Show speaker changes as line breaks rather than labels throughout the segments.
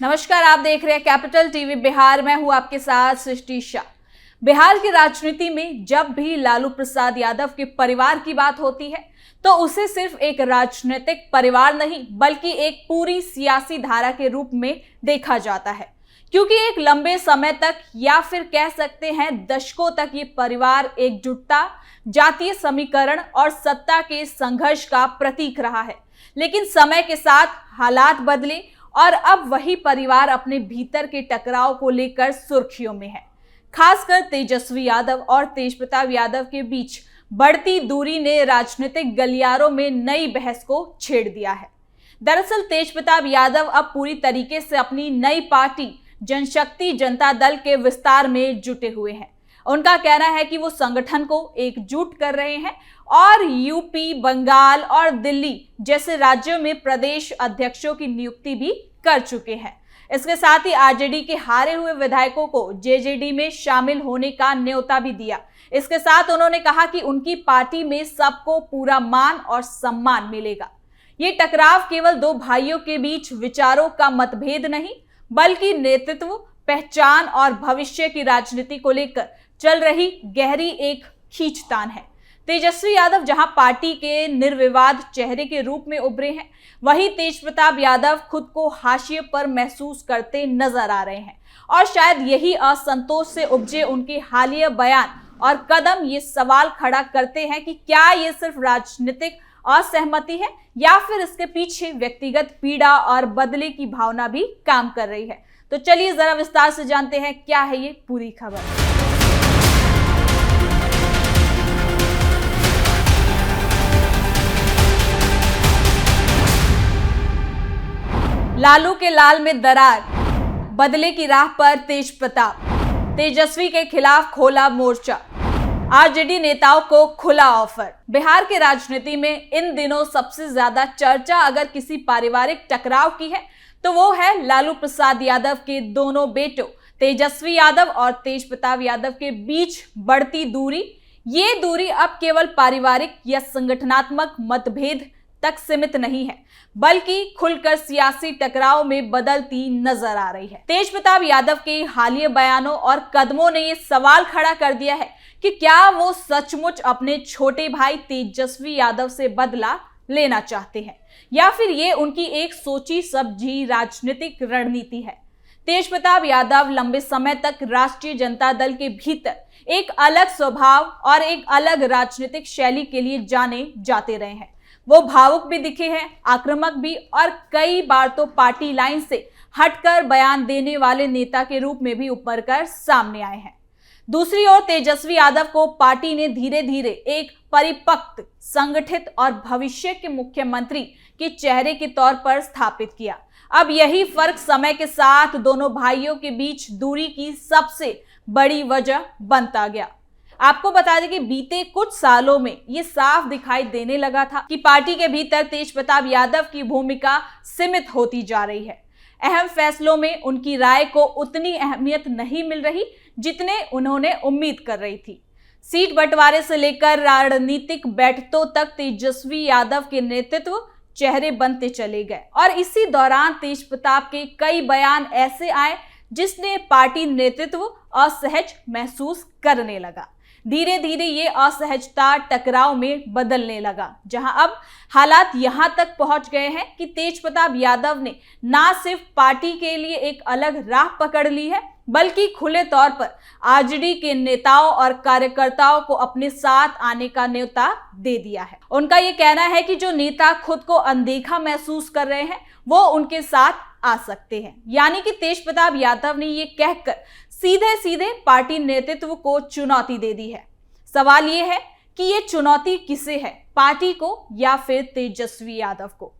नमस्कार, आप देख रहे हैं कैपिटल टीवी बिहार। मैं हूं आपके साथ सृष्टि शाह। बिहार की राजनीति में जब भी लालू प्रसाद यादव के परिवार की बात होती है तो उसे सिर्फ एक राजनीतिक परिवार नहीं बल्कि एक पूरी सियासी धारा के रूप में देखा जाता है, क्योंकि एक लंबे समय तक या फिर कह सकते हैं दशकों तक ये परिवार एकजुटता, जातीय समीकरण और सत्ता के संघर्ष का प्रतीक रहा है। लेकिन समय के साथ हालात बदले और अब वही परिवार अपने भीतर के टकराव को लेकर सुर्खियों में है। खासकर तेजस्वी यादव और तेजप्रताप यादव के बीच बढ़ती दूरी ने राजनीतिक गलियारों में नई बहस को छेड़ दिया है। दरअसल तेजप्रताप यादव अब पूरी तरीके से अपनी नई पार्टी जनशक्ति जनता दल के विस्तार में जुटे हुए हैं। उनका कहना है कि वो संगठन को एकजुट कर रहे हैं और यूपी, बंगाल और दिल्ली जैसे राज्यों में प्रदेश अध्यक्षों की नियुक्ति भी कर चुके हैं। इसके साथ ही आरजेडी के हारे हुए विधायकों को जेजेडी में शामिल होने का न्योता भी दिया। इसके साथ उन्होंने कहा कि उनकी पार्टी में सबको पूरा मान और सम्मान मिलेगा। ये टकराव केवल दो भाइयों के बीच विचारों का मतभेद नहीं बल्कि नेतृत्व, पहचान और भविष्य की राजनीति को लेकर चल रही गहरी एक खींचतान है। तेजस्वी यादव जहां पार्टी के निर्विवाद चेहरे के रूप में उभरे हैं, वहीं तेजप्रताप यादव खुद को हाशिए पर महसूस करते नजर आ रहे हैं। और शायद यही असंतोष से उपजे उनके हालिया बयान और कदम ये सवाल खड़ा करते हैं कि क्या ये सिर्फ राजनीतिक असहमति है या फिर इसके पीछे व्यक्तिगत पीड़ा और बदले की भावना भी काम कर रही है। तो चलिए जरा विस्तार से जानते हैं क्या है ये पूरी खबर। लालू के लाल में दरार, बदले की राह पर तेजप्रताप, तेजस्वी के खिलाफ खोला मोर्चा, आरजेडी नेताओं को खुला ऑफर। बिहार की राजनीति में इन दिनों सबसे ज्यादा चर्चा अगर किसी पारिवारिक टकराव की है तो वो है लालू प्रसाद यादव के दोनों बेटों तेजस्वी यादव और तेजप्रताप यादव के बीच बढ़ती दूरी। ये दूरी अब केवल पारिवारिक या संगठनात्मक मतभेद तक सीमित नहीं है बल्कि खुलकर सियासी टकराव में बदलती नजर आ रही है। तेजप्रताप यादव के हालिया बयानों और कदमों ने ये सवाल खड़ा कर दिया है कि क्या वो सचमुच अपने छोटे भाई तेजस्वी यादव से बदला लेना चाहते हैं या फिर ये उनकी एक सोची समझी राजनीतिक रणनीति है। तेजप्रताप यादव लंबे समय तक राष्ट्रीय जनता दल के भीतर एक अलग स्वभाव और एक अलग राजनीतिक शैली के लिए जाने जाते रहे हैं। वो भावुक भी दिखे हैं, आक्रामक भी, और कई बार तो पार्टी लाइन से हटकर बयान देने वाले नेता के रूप में भी उभर कर सामने आए हैं। दूसरी ओर तेजस्वी यादव को पार्टी ने धीरे धीरे एक परिपक्व, संगठित और भविष्य के मुख्यमंत्री के चेहरे के तौर पर स्थापित किया। अब यही फर्क समय के साथ दोनों भाइयों के बीच दूरी की सबसे बड़ी वजह बनता गया। आपको बता दें कि बीते कुछ सालों में ये साफ दिखाई देने लगा था कि पार्टी के भीतर तेजप्रताप यादव की भूमिका सीमित होती जा रही है। अहम फैसलों में उनकी राय को उतनी अहमियत नहीं मिल रही जितने उन्होंने उम्मीद कर रही थी। सीट बंटवारे से लेकर राजनीतिक बैठकों तक तेजस्वी यादव के नेतृत्व चेहरे बनते चले गए और इसी दौरान तेजप्रताप के कई बयान ऐसे आए जिसने पार्टी नेतृत्व असहज महसूस करने लगा। धीरे धीरे ये असहजता टकराव में बदलने लगा, जहां अब हालात यहां तक पहुंच गए हैं कि तेजप्रताप यादव ने ना सिर्फ पार्टी के लिए एक अलग राह पकड़ ली है बल्कि खुले तौर पर आरजेडी के नेताओं और कार्यकर्ताओं को अपने साथ आने का न्योता दे दिया है। उनका ये कहना है कि जो नेता खुद को अनदेखा महसूस कर रहे हैं वो उनके साथ आ सकते हैं। यानी कि तेजप्रताप यादव ने ये कहकर सीधे सीधे पार्टी नेतृत्व को चुनौती दे दी है। सवाल ये है कि ये चुनौती किसे है, पार्टी को या फिर तेजस्वी यादव को।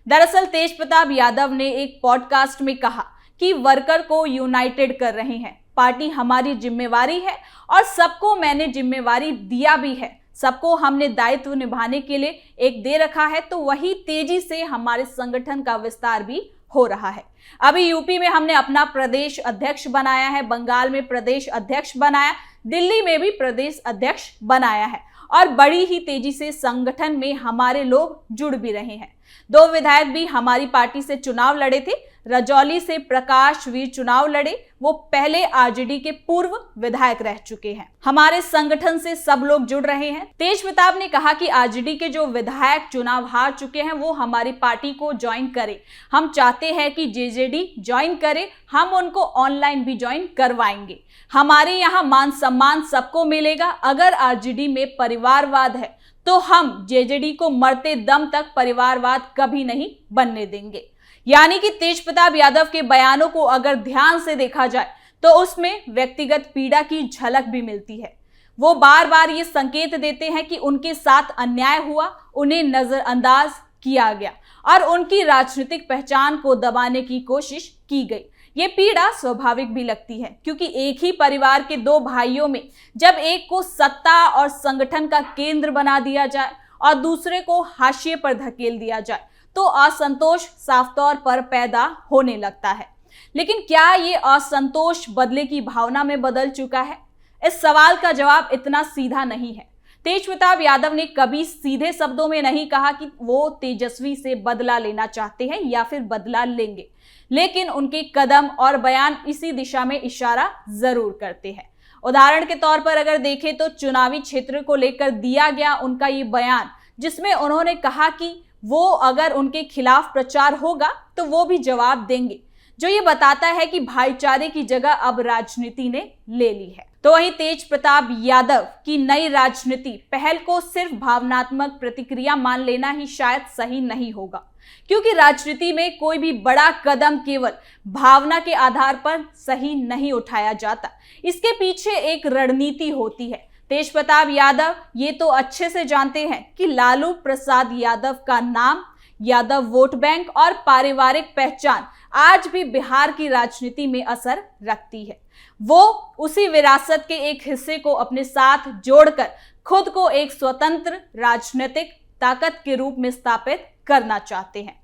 दरअसल तेजप्रताप यादव ने एक पॉडकास्ट में कहा कि वर्कर को यूनाइटेड कर रहे हैं, पार्टी हमारी जिम्मेवारी है और सबको मैंने जिम्मेवारी दिया भी है, सबको हमने दायित्व निभाने के लिए एक दे रखा है, तो वही तेजी से हमारे संगठन का विस्तार भी हो रहा है। अभी यूपी में हमने अपना प्रदेश अध्यक्ष बनाया है, बंगाल में प्रदेश अध्यक्ष बनाया, दिल्ली में भी प्रदेश अध्यक्ष बनाया है और बड़ी ही तेजी से संगठन में हमारे लोग जुड़ भी रहे हैं। दो विधायक भी हमारी पार्टी से चुनाव लड़े थे। रजौली से प्रकाश वीर चुनाव लड़े, वो पहले आरजेडी के पूर्व विधायक रह चुके हैं। हमारे संगठन से सब लोग जुड़ रहे हैं। तेज प्रताप ने कहा कि आरजेडी के जो विधायक चुनाव हार चुके हैं वो हमारी पार्टी को ज्वाइन करें। हम चाहते हैं कि जेजेडी ज्वाइन करे, हम उनको ऑनलाइन भी ज्वाइन करवाएंगे। हमारे यहाँ मान सम्मान सबको मिलेगा। अगर आरजेडी में परिवारवाद है तो हम जेजेडी को मरते दम तक परिवारवाद कभी नहीं बनने देंगे। यानी कि तेज प्रताप यादव के बयानों को अगर ध्यान से देखा जाए तो उसमें व्यक्तिगत पीड़ा की झलक भी मिलती है। वो बार बार ये संकेत देते हैं कि उनके साथ अन्याय हुआ, उन्हें नजरअंदाज किया गया और उनकी राजनीतिक पहचान को दबाने की कोशिश की गई। ये पीड़ा स्वाभाविक भी लगती है, क्योंकि एक ही परिवार के दो भाइयों में जब एक को सत्ता और संगठन का केंद्र बना दिया जाए और दूसरे को हाशिए पर धकेल दिया जाए तो असंतोष साफ तौर पर पैदा होने लगता है। लेकिन क्या ये असंतोष बदले की भावना में बदल चुका है? इस सवाल का जवाब इतना सीधा नहीं है। तेज प्रताप यादव ने कभी सीधे शब्दों में नहीं कहा कि वो तेजस्वी से बदला लेना चाहते हैं या फिर बदला लेंगे, लेकिन उनके कदम और बयान इसी दिशा में इशारा जरूर करते हैं। उदाहरण के तौर पर अगर देखें तो चुनावी क्षेत्र को लेकर दिया गया उनका ये बयान, जिसमें उन्होंने कहा कि वो अगर उनके खिलाफ प्रचार होगा तो वो भी जवाब देंगे, जो ये बताता है कि भाईचारे की जगह अब राजनीति ने ले ली है। तो वहीं तेज प्रताप यादव की नई राजनीति पहल को सिर्फ भावनात्मक प्रतिक्रिया मान लेना ही शायद सही नहीं होगा, क्योंकि राजनीति में कोई भी बड़ा कदम केवल भावना के आधार पर सही नहीं उठाया जाता। इसके पीछे एक रणनीति होती है। तेज प्रताप यादव ये तो अच्छे से जानते हैं कि लालू प्रसाद यादव का नाम, यादव वोट बैंक और पारिवारिक पहचान आज भी बिहार की राजनीति में असर रखती है। वो उसी विरासत के एक हिस्से को अपने साथ जोड़कर खुद को एक स्वतंत्र राजनीतिक ताकत के रूप में स्थापित करना चाहते हैं।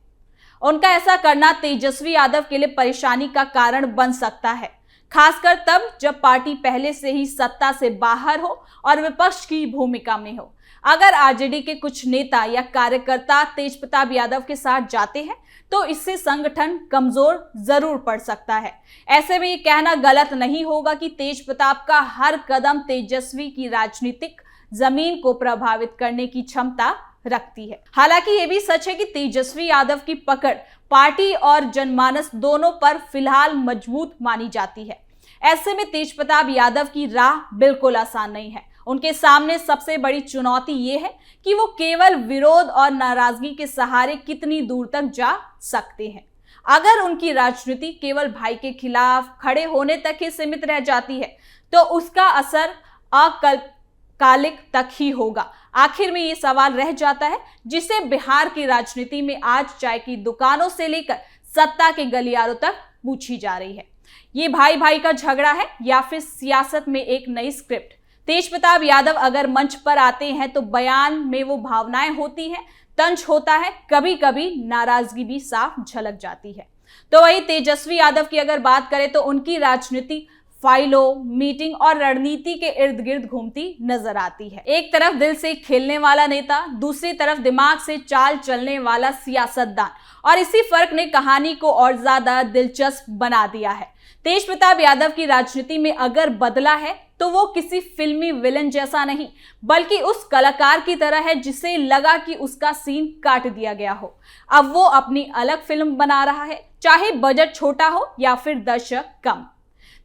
उनका ऐसा करना तेजस्वी यादव के लिए परेशानी का कारण बन सकता है, खासकर तब जब पार्टी पहले से ही सत्ता से बाहर हो और विपक्ष की भूमिका में हो। अगर आरजेडी के कुछ नेता या कार्यकर्ता तेज प्रताप यादव के साथ जाते हैं तो इससे संगठन कमजोर जरूर पड़ सकता है। ऐसे में ये कहना गलत नहीं होगा कि तेज प्रताप का हर कदम तेजस्वी की राजनीतिक जमीन को प्रभावित करने की क्षमता रखती है। हालांकि ये भी सच है कि तेजस्वी यादव की पकड़ पार्टी और जनमानस दोनों पर फिलहाल मजबूत मानी जाती है। ऐसे में तेज प्रताप यादव की राह बिल्कुल आसान नहीं है। उनके सामने सबसे बड़ी चुनौती ये है कि वो केवल विरोध और नाराजगी के सहारे कितनी दूर तक जा सकते हैं। अगर उनकी राजनीति केवल भाई के खिलाफ खड़े होने तक ही सीमित रह जाती है तो उसका असर अल्पकालिक तक ही होगा। आखिर में ये सवाल रह जाता है जिसे बिहार की राजनीति में आज चाय की दुकानों से लेकर सत्ता के गलियारों तक पूछी जा रही है। ये भाई भाई का झगड़ा है या फिर सियासत में एक नई स्क्रिप्ट? तेज प्रताप यादव अगर मंच पर आते हैं तो बयान में वो भावनाएं होती हैं, तंज होता है, कभी कभी नाराजगी भी साफ झलक जाती है। तो वही तेजस्वी यादव की अगर बात करें तो उनकी राजनीति फाइलों, मीटिंग और रणनीति के इर्द गिर्द घूमती नजर आती है। एक तरफ दिल से खेलने वाला नेता, दूसरी तरफ दिमाग से चाल चलने वाला सियासतदान, और इसी फर्क ने कहानी को और ज्यादा दिलचस्प बना दिया है। तेज प्रताप यादव की राजनीति में अगर बदला है तो वो किसी फिल्मी विलन जैसा नहीं, बल्कि उस कलाकार की तरह है जिसे लगा कि उसका सीन काट दिया गया हो। अब वो अपनी अलग फिल्म बना रहा है, चाहे बजट छोटा हो या फिर दर्शक कम।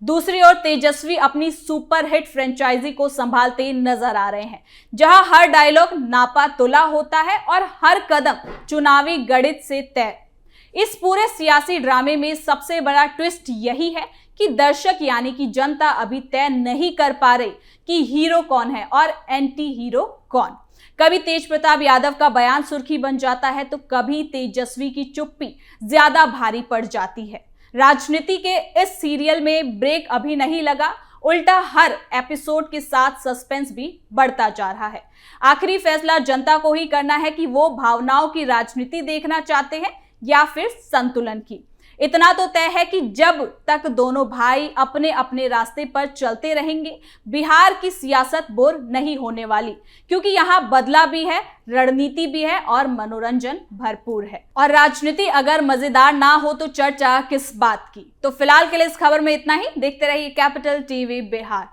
दूसरी ओर तेजस्वी अपनी सुपरहिट फ्रेंचाइजी को संभालते नजर आ रहे हैं, जहां हर डायलॉग नापा तुला होता है और हर कदम चुनावी गणित से तय। इस पूरे सियासी ड्रामे में सबसे बड़ा ट्विस्ट यही है कि दर्शक यानी कि जनता अभी तय नहीं कर पा रही कि हीरो कौन है और एंटी हीरो कौन। कभी तेज प्रताप यादव का बयान सुर्खी बन जाता है तो कभी तेजस्वी की चुप्पी ज्यादा भारी पड़ जाती है। राजनीति के इस सीरियल में ब्रेक अभी नहीं लगा, उल्टा हर एपिसोड के साथ सस्पेंस भी बढ़ता जा रहा है। आखिरी फैसला जनता को ही करना है कि वो भावनाओं की राजनीति देखना चाहते हैं या फिर संतुलन की। इतना तो तय है कि जब तक दोनों भाई अपने अपने रास्ते पर चलते रहेंगे, बिहार की सियासत बोर नहीं होने वाली, क्योंकि यहाँ बदला भी है, रणनीति भी है और मनोरंजन भरपूर है। और राजनीति अगर मजेदार ना हो तो चर्चा किस बात की। तो फिलहाल के लिए इस खबर में इतना ही। देखते रहिए कैपिटल टीवी बिहार।